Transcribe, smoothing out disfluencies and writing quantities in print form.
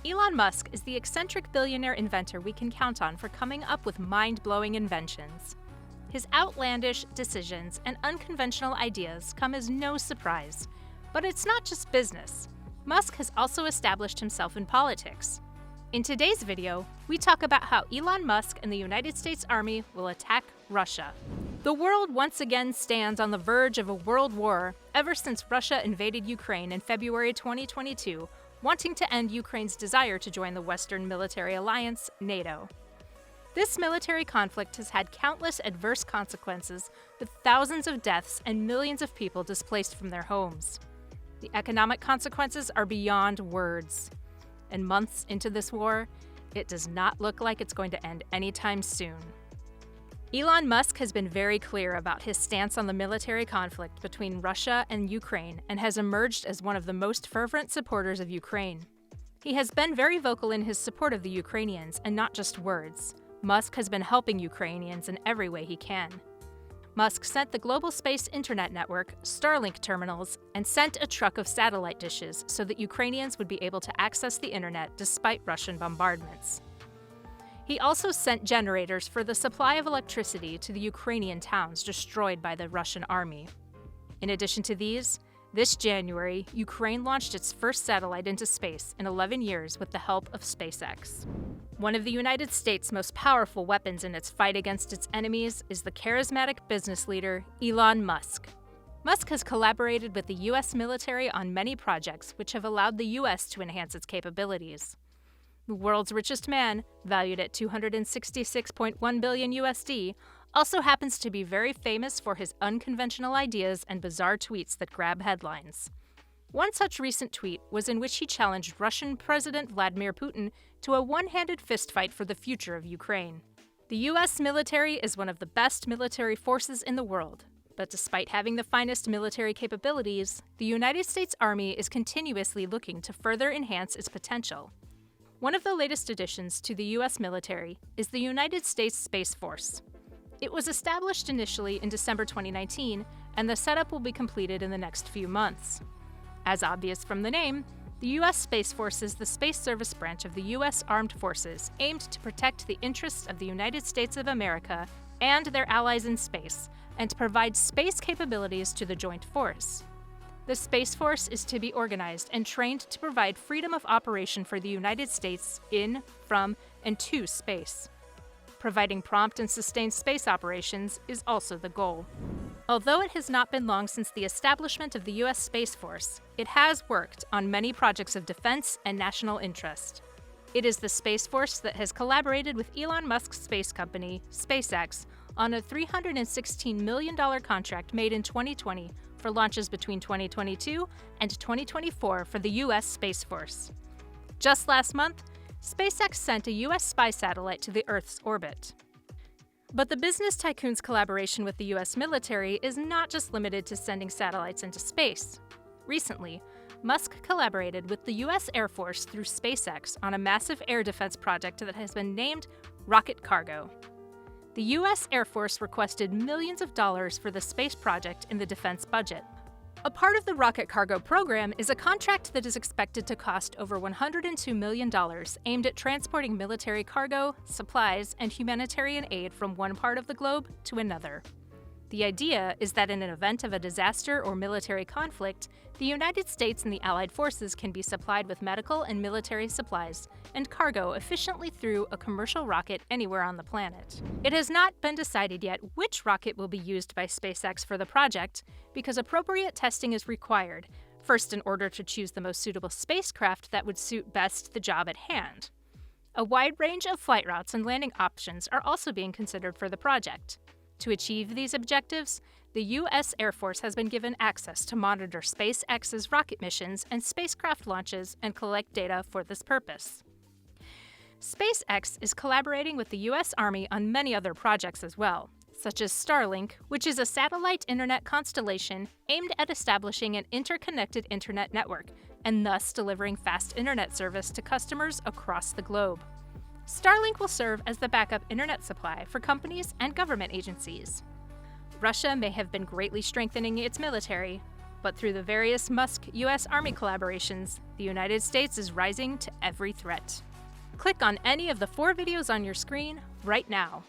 Elon Musk is the eccentric billionaire inventor we can count on for coming up with mind-blowing inventions. His outlandish decisions and unconventional ideas come as no surprise. But it's not just business. Musk has also established himself in politics. In today's video, we talk about how Elon Musk and the United States Army will attack Russia. The world once again stands on the verge of a world war ever since Russia invaded Ukraine in February 2022, wanting to end Ukraine's desire to join the Western military alliance, NATO. This military conflict has had countless adverse consequences, with thousands of deaths and millions of people displaced from their homes. The economic consequences are beyond words. And months into this war, it does not look like it's going to end anytime soon. Elon Musk has been very clear about his stance on the military conflict between Russia and Ukraine and has emerged as one of the most fervent supporters of Ukraine. He has been very vocal in his support of the Ukrainians, and not just words. Musk has been helping Ukrainians in every way he can. Musk sent the global space internet network, Starlink terminals, and sent a truck of satellite dishes so that Ukrainians would be able to access the internet despite Russian bombardments. He also sent generators for the supply of electricity to the Ukrainian towns destroyed by the Russian army. In addition to these, this January, Ukraine launched its first satellite into space in 11 years with the help of SpaceX. One of the United States' most powerful weapons in its fight against its enemies is the charismatic business leader, Elon Musk. Musk has collaborated with the U.S. military on many projects which have allowed the U.S. to enhance its capabilities. The world's richest man, valued at $266.1 billion USD, also happens to be very famous for his unconventional ideas and bizarre tweets that grab headlines. One such recent tweet was in which he challenged Russian President Vladimir Putin to a one-handed fistfight for the future of Ukraine. The U.S. military is one of the best military forces in the world, but despite having the finest military capabilities, the United States Army is continuously looking to further enhance its potential. One of the latest additions to the U.S. military is the United States Space Force. It was established initially in December 2019, and the setup will be completed in the next few months. As obvious from the name, the U.S. Space Force is the space service branch of the U.S. Armed Forces aimed to protect the interests of the United States of America and their allies in space, and to provide space capabilities to the joint force. The Space Force is to be organized and trained to provide freedom of operation for the United States in, from, and to space. Providing prompt and sustained space operations is also the goal. Although it has not been long since the establishment of the U.S. Space Force, it has worked on many projects of defense and national interest. It is the Space Force that has collaborated with Elon Musk's space company, SpaceX, on a $316 million contract made in 2020 for launches between 2022 and 2024 for the U.S. Space Force. Just last month, SpaceX sent a U.S. spy satellite to the Earth's orbit. But the business tycoon's collaboration with the U.S. military is not just limited to sending satellites into space. Recently, Musk collaborated with the U.S. Air Force through SpaceX on a massive air defense project that has been named Rocket Cargo. The U.S. Air Force requested millions of dollars for the space project in the defense budget. A part of the Rocket Cargo program is a contract that is expected to cost over $102 million, aimed at transporting military cargo, supplies, and humanitarian aid from one part of the globe to another. The idea is that in an event of a disaster or military conflict, the United States and the Allied forces can be supplied with medical and military supplies and cargo efficiently through a commercial rocket anywhere on the planet. It has not been decided yet which rocket will be used by SpaceX for the project, because appropriate testing is required, first in order to choose the most suitable spacecraft that would suit best the job at hand. A wide range of flight routes and landing options are also being considered for the project. To achieve these objectives, the U.S. Air Force has been given access to monitor SpaceX's rocket missions and spacecraft launches and collect data for this purpose. SpaceX is collaborating with the U.S. Army on many other projects as well, such as Starlink, which is a satellite internet constellation aimed at establishing an interconnected internet network and thus delivering fast internet service to customers across the globe. Starlink will serve as the backup internet supply for companies and government agencies. Russia may have been greatly strengthening its military, but through the various Musk U.S. Army collaborations, The United States is rising to every threat. Click on any of the 4 videos on your screen right now.